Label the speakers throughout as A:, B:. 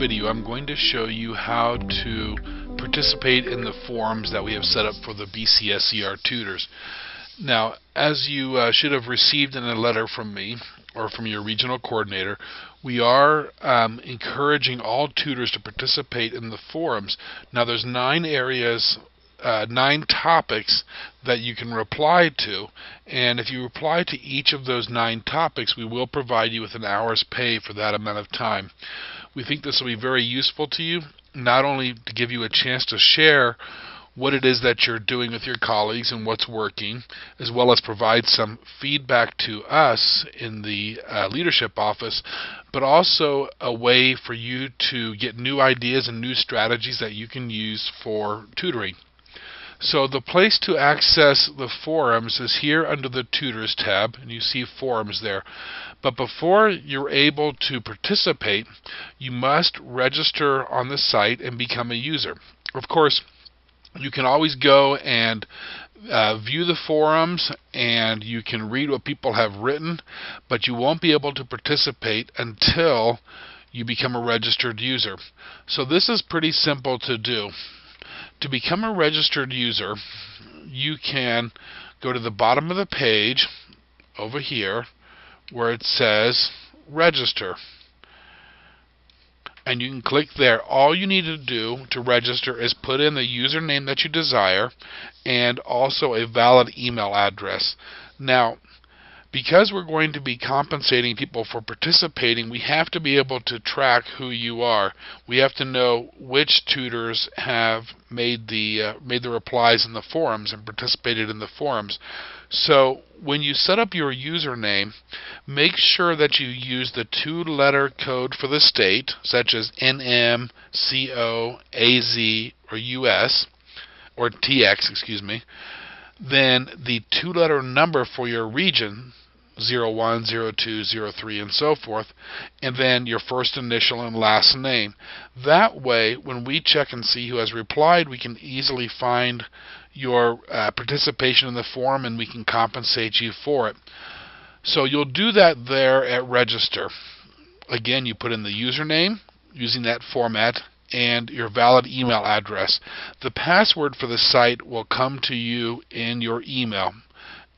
A: video, I'm going to show you how to participate in the forums that we have set up for the BCSCR Tutors. Now, as you should have received in a letter from me or from your regional coordinator, we are encouraging all tutors to participate in the forums. Now, there's 9 areas, 9 topics that you can reply to, and if you reply to each of those 9 topics, we will provide you with an hour's pay for that amount of time. We think this will be very useful to you, not only to give you a chance to share what it is that you're doing with your colleagues and what's working, as well as provide some feedback to us in the leadership office, but also a way for you to get new ideas and new strategies that you can use for tutoring. So the place to access the forums is here under the Tutors tab, and you see forums there. But before you're able to participate, you must register on the site and become a user. Of course, you can always go and view the forums, and you can read what people have written, but you won't be able to participate until you become a registered user. So this is pretty simple to do. To become a registered user, you can go to the bottom of the page over here where it says register, and you can click there. All you need to do to register is put in the username that you desire and also a valid email address. Now, because we're going to be compensating people for participating, we have to be able to track who you are. We have to know which tutors have made the replies in the forums and participated in the forums. So when you set up your username, make sure that you use the 2-letter code for the state, such as NM, CO, AZ, or US, or TX, excuse me. Then the 2-letter number for your region, 01, 02, 03, and so forth, and then your first initial and last name. That way, when we check and see who has replied, we can easily find your participation in the forum, and we can compensate you for it. So you'll do that there at register. Again, you put in the username using that format and your valid email address. The password for the site will come to you in your email,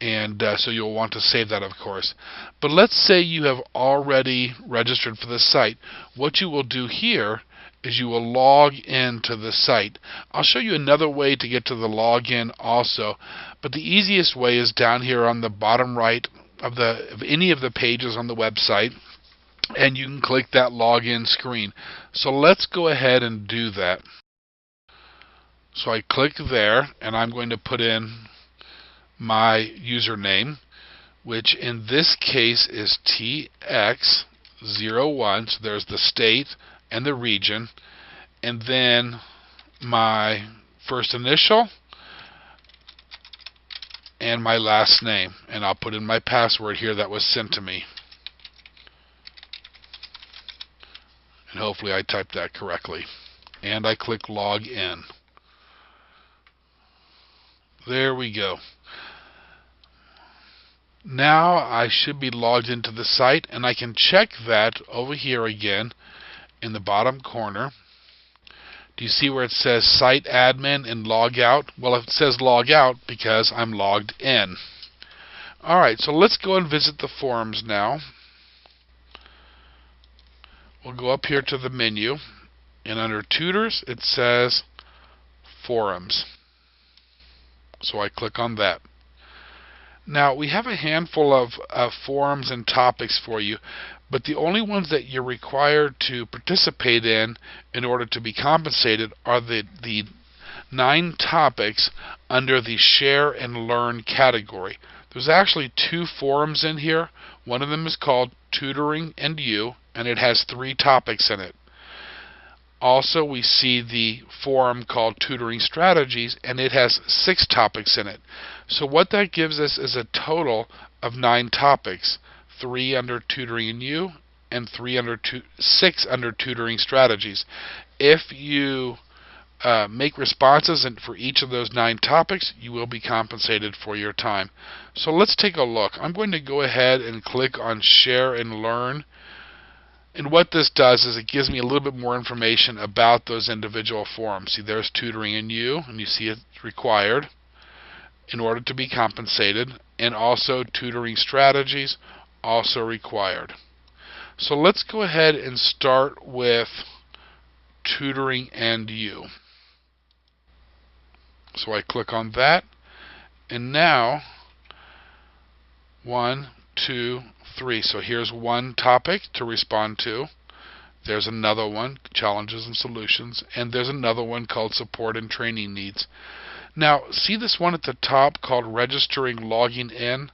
A: and so you'll want to save that, of course. But let's say you have already registered for the site. What you will do here is you will log into the site. I'll show you another way to get to the login also, but the easiest way is down here on the bottom right of any of the pages on the website, and you can click that login screen. So let's go ahead and do that. So I click there, and I'm going to put in my username, which in this case is TX01. So there's the state and the region, and then my first initial and my last name, and I'll put in my password here that was sent to me, and hopefully I typed that correctly, and I click log in. There we go. Now I should be logged into the site, and I can check that over here again in the bottom corner. Do you see where it says site admin and log out? Well, it says log out because I'm logged in. Alright, so let's go and visit the forums now. We'll go up here to the menu, and under Tutors it says Forums. So I click on that. Now, we have a handful of forums and topics for you, but the only ones that you're required to participate in order to be compensated are the 9 topics under the Share and Learn category. There's actually 2 forums in here. One of them is called Tutoring and You, and it has 3 topics in it. Also, we see the forum called Tutoring Strategies, and it has 6 topics in it. So what that gives us is a total of 9 topics, 3 under Tutoring and You, and 6 under Tutoring Strategies. If you make responses for each of those 9 topics, you will be compensated for your time. So let's take a look. I'm going to go ahead and click on Share and Learn, And what this does is it gives me a little bit more information about those individual forums. See, there's tutoring in you, and you see it's required in order to be compensated, and also tutoring strategies, also required. So let's go ahead and start with tutoring and you. So I click on that, and now 1, 2, 3. So here's one topic to respond to. There's another one, challenges and solutions, and there's another one called support and training needs. Now, see this one at the top called registering logging in?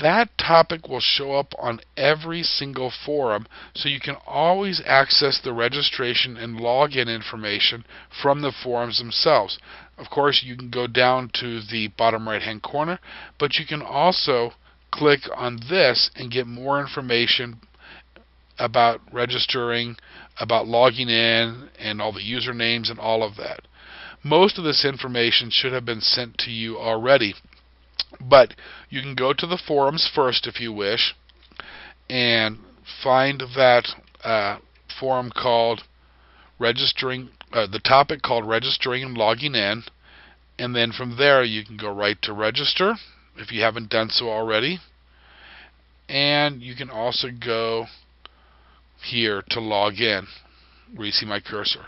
A: That topic will show up on every single forum, so you can always access the registration and login information from the forums themselves. Of course, you can go down to the bottom right hand corner, but you can also click on this and get more information about registering, about logging in, and all the usernames and all of that. Most of this information should have been sent to you already, but you can go to the forums first if you wish and find that forum called registering, the topic called registering and logging in, and then from there you can go right to register if you haven't done so already, and you can also go here to log in where you see my cursor.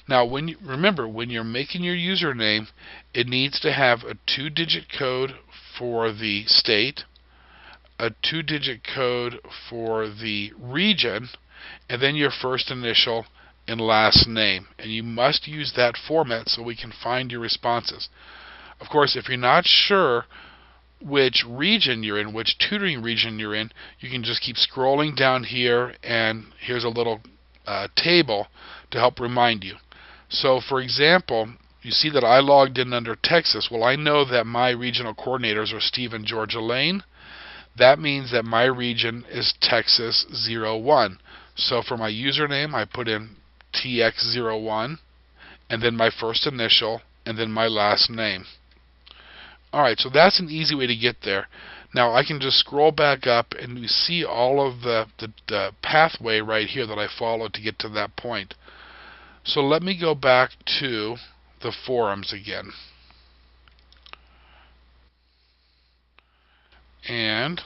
A: Now, remember, when you're making your username, it needs to have a 2-digit code for the state, a 2-digit code for the region, and then your first initial and last name. And you must use that format so we can find your responses. Of course, if you're not sure which region you're in, which tutoring region you're in, you can just keep scrolling down here, and here's a little table to help remind you. So, for example, you see that I logged in under Texas. Well, I know that my regional coordinators are Steve and Georgia Lane. That means that my region is Texas 01. So for my username, I put in TX01, and then my first initial, and then my last name. Alright, so that's an easy way to get there. Now I can just scroll back up, and you see all of the pathway right here that I followed to get to that point. So let me go back to the forums again. And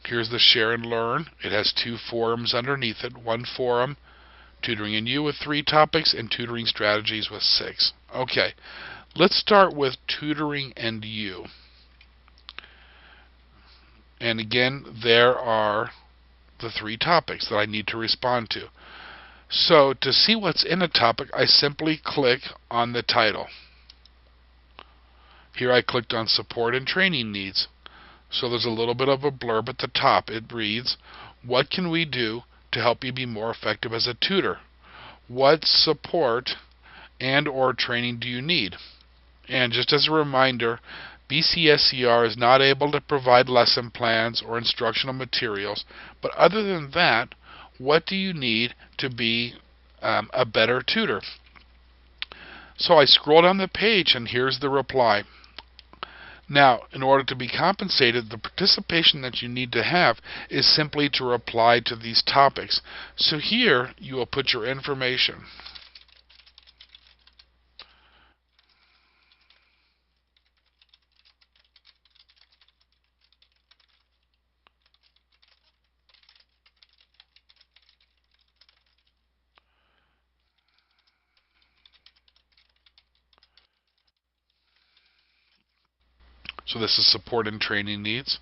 A: here's the share and learn. It has 2 forums underneath it. One forum, tutoring and you, with 3 topics, and tutoring strategies with 6. Okay, let's start with tutoring and you. And again, there are the 3 topics that I need to respond to. So to see what's in a topic, I simply click on the title. Here I clicked on support and training needs. So there's a little bit of a blurb at the top. It reads, what can we do to help you be more effective as a tutor? What support and or training do you need? And just as a reminder, BCSCR is not able to provide lesson plans or instructional materials, but other than that, what do you need to be a better tutor? So I scroll down the page, and here's the reply. Now, in order to be compensated, the participation that you need to have is simply to reply to these topics. So here, you will put your information. So this is support and training needs.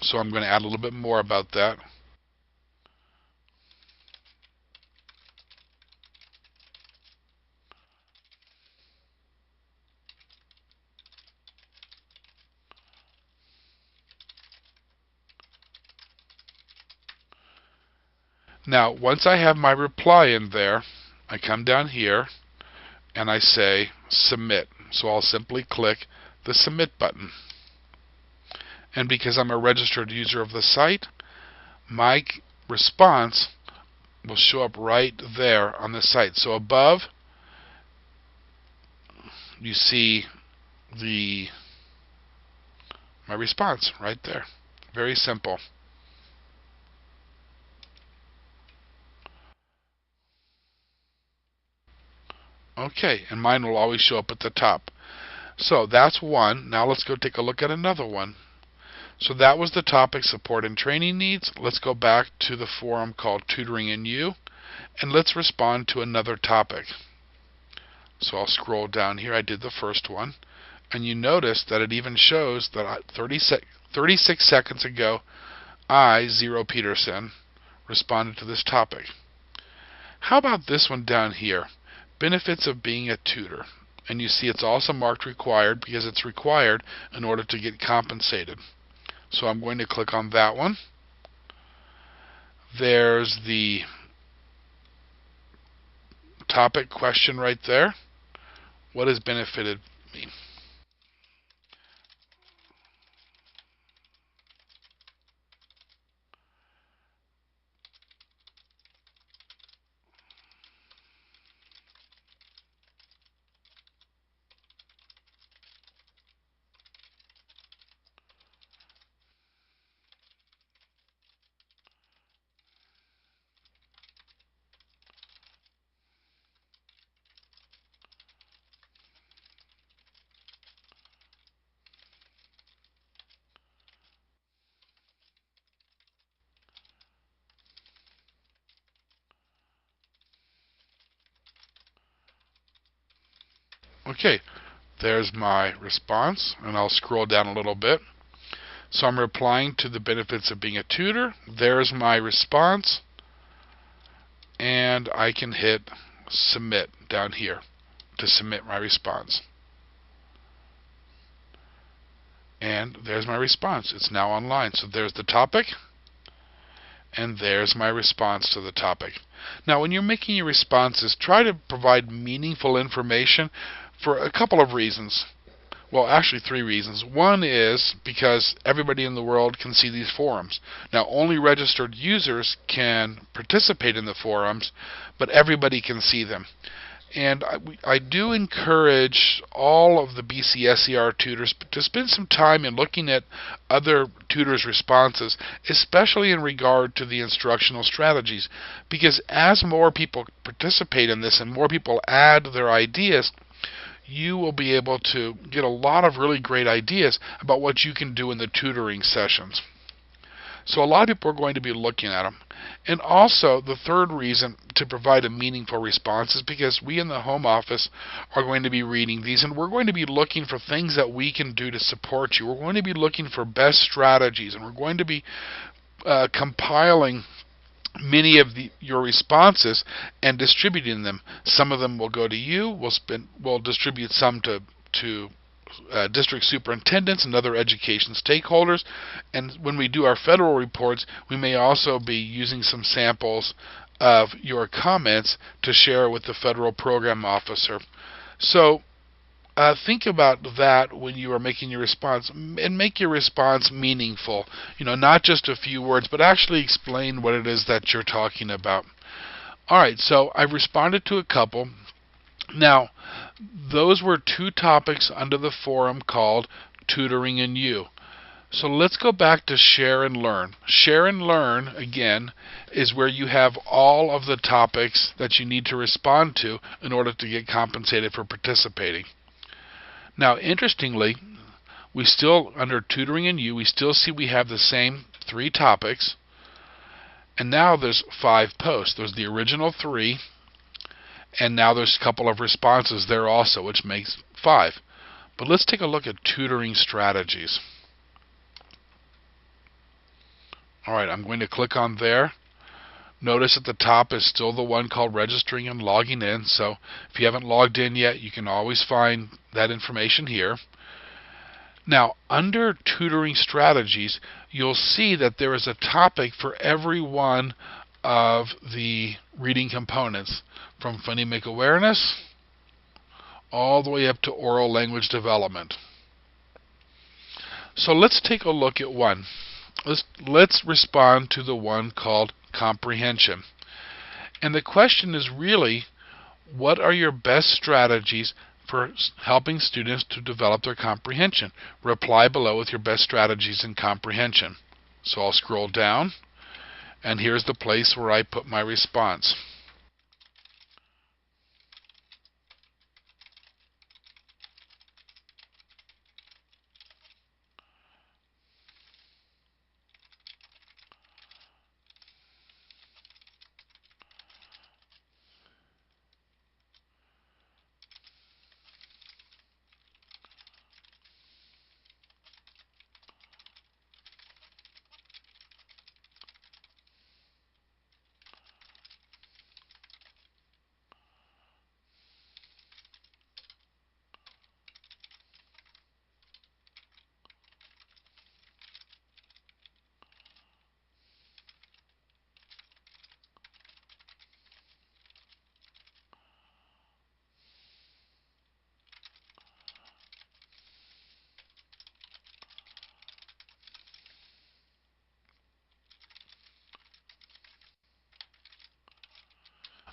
A: So I'm going to add a little bit more about that. Now, once I have my reply in there, I come down here and I say submit. So I'll simply click the submit button. And because I'm a registered user of the site, my response will show up right there on the site. So above, you see my response right there. Very simple. Okay, and mine will always show up at the top. So that's one. Now let's go take a look at another one. So that was the topic, support and training needs. Let's go back to the forum called Tutoring and You, and let's respond to another topic. So I'll scroll down here. I did the first one, and you notice that it even shows that 36 seconds ago, I, Zero Peterson, responded to this topic. How about this one down here? Benefits of being a tutor. And you see it's also marked required because it's required in order to get compensated. So I'm going to click on that one. There's the topic question right there. What has benefited me? Okay, there's my response, and I'll scroll down a little bit. So I'm replying to the benefits of being a tutor. There's my response, and I can hit submit down here to submit my response. And there's my response. It's now online. So there's the topic, and there's my response to the topic. Now, when you're making your responses, try to provide meaningful information for a couple of reasons. Well, actually 3 reasons. One is because everybody in the world can see these forums. Now, only registered users can participate in the forums, but everybody can see them. And I do encourage all of the BCSCR tutors to spend some time in looking at other tutors' responses, especially in regard to the instructional strategies. Because as more people participate in this and more people add their ideas, you will be able to get a lot of really great ideas about what you can do in the tutoring sessions. So a lot of people are going to be looking at them. And also, the third reason to provide a meaningful response is because we in the home office are going to be reading these, and we're going to be looking for things that we can do to support you. We're going to be looking for best strategies, and we're going to be compiling many of your responses and distributing them. Some of them will go to you. We'll distribute some to district superintendents and other education stakeholders. And when we do our federal reports, we may also be using some samples of your comments to share with the federal program officer. So think about that when you are making your response, and make your response meaningful. Not just a few words, but actually explain what it is that you're talking about. Alright, so I've responded to a couple. Now, those were 2 topics under the forum called Tutoring and You. So let's go back to Share and Learn. Share and Learn, again, is where you have all of the topics that you need to respond to in order to get compensated for participating. Now, interestingly, we still, under Tutoring and You, we still see we have the same 3 topics, and now there's 5 posts. There's the original 3, and now there's a couple of responses there also, which makes 5. But let's take a look at tutoring strategies. Alright, I'm going to click on there. Notice at the top is still the one called registering and logging in, so if you haven't logged in yet, you can always find that information here. Now, under tutoring strategies, you'll see that there is a topic for every one of the reading components, from phonemic awareness all the way up to oral language development. So let's take a look at one. Let's respond to the one called comprehension. And the question is really, what are your best strategies for helping students to develop their comprehension? Reply below with your best strategies in comprehension. So I'll scroll down, and here's the place where I put my response.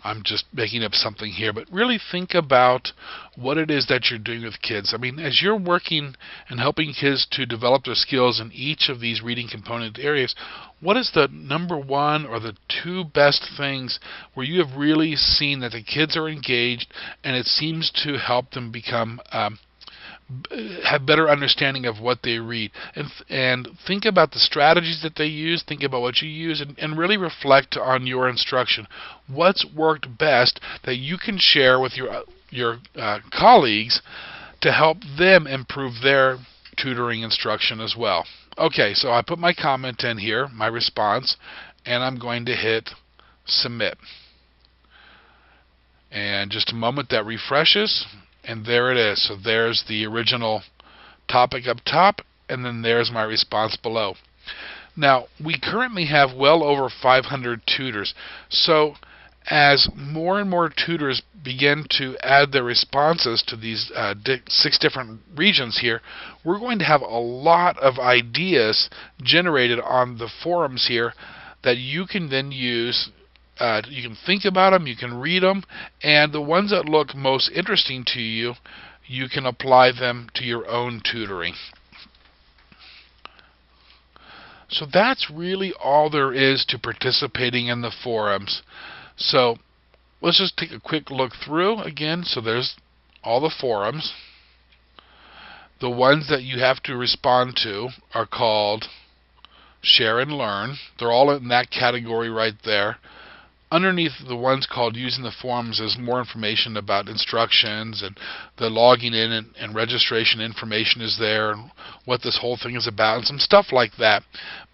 A: I'm just making up something here, but really think about what it is that you're doing with kids. I mean, as you're working and helping kids to develop their skills in each of these reading component areas, what is the number one or the two best things where you have really seen that the kids are engaged and it seems to help them become have better understanding of what they read, and think about the strategies that they use, think about what you use, and really reflect on your instruction. What's worked best that you can share with your colleagues to help them improve their tutoring instruction as well. Okay, so I put my comment in here, my response, and I'm going to hit submit. And just a moment, that refreshes. And there it is. So there's the original topic up top, and then there's my response below. Now, we currently have well over 500 tutors. So as more and more tutors begin to add their responses to these 6 different regions here, we're going to have a lot of ideas generated on the forums here that you can then use. You can think about them, you can read them, and the ones that look most interesting to you, you can apply them to your own tutoring. So that's really all there is to participating in the forums. So let's just take a quick look through again. So there's all the forums. The ones that you have to respond to are called Share and Learn. They're all in that category right there. Underneath the ones called Using the Forums is more information about instructions, and the logging in and registration information is there, and what this whole thing is about, and some stuff like that.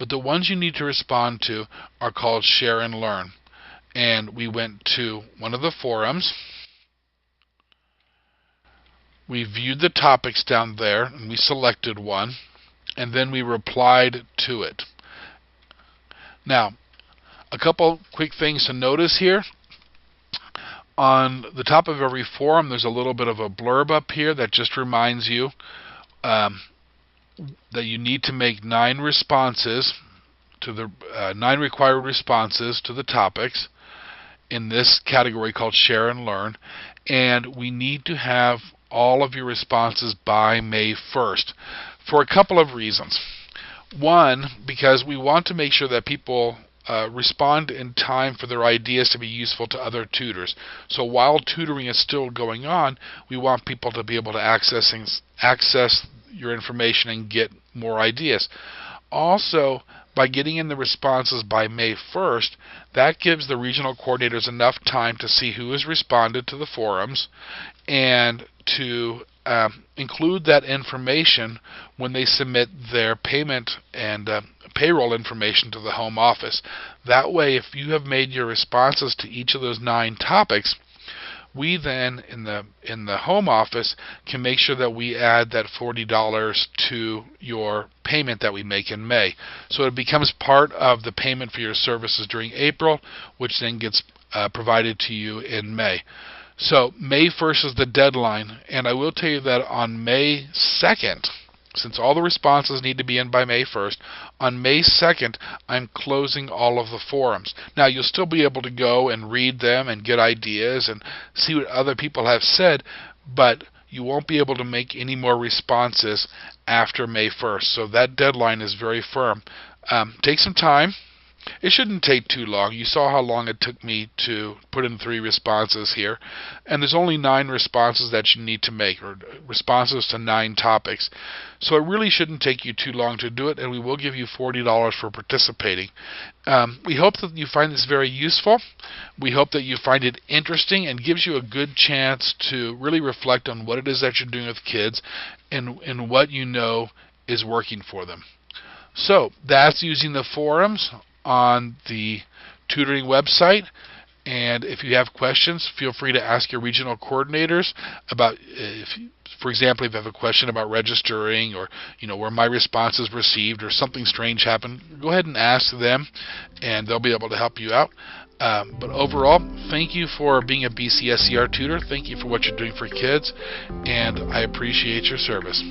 A: But the ones you need to respond to are called Share and Learn. And we went to one of the forums. We viewed the topics down there, and we selected one, and then we replied to it. Now, a couple quick things to notice here. On the top of every forum, there's a little bit of a blurb up here that just reminds you that you need to make 9 responses to the 9 required responses to the topics in this category called Share and Learn, and we need to have all of your responses by May 1st for a couple of reasons. One, because we want to make sure that people respond in time for their ideas to be useful to other tutors. So while tutoring is still going on, we want people to be able to access your information and get more ideas. Also, by getting in the responses by May 1st, that gives the regional coordinators enough time to see who has responded to the forums and to include that information when they submit their payment and payroll information to the home office. That way, if you have made your responses to each of those 9 topics, we then in the home office can make sure that we add that $40 to your payment that we make in May. So it becomes part of the payment for your services during April, which then gets provided to you in May. So May 1st is the deadline, and I will tell you that on May 2nd, since all the responses need to be in by May 1st, on May 2nd, I'm closing all of the forums. Now, you'll still be able to go and read them and get ideas and see what other people have said, but you won't be able to make any more responses after May 1st. So that deadline is very firm. Take some time. It shouldn't take too long. You saw how long it took me to put in 3 responses here. And there's only 9 responses that you need to make, or responses to 9 topics. So it really shouldn't take you too long to do it, and we will give you $40 for participating. We hope that you find this very useful. We hope that you find it interesting and gives you a good chance to really reflect on what it is that you're doing with kids and what you know is working for them. So that's using the forums on the tutoring website, and if you have questions, feel free to ask your regional coordinators about, for example, if you have a question about registering, or where my response is received, or something strange happened, go ahead and ask them, and they'll be able to help you out. But overall, thank you for being a BCSCR tutor. Thank you for what you're doing for kids, and I appreciate your service.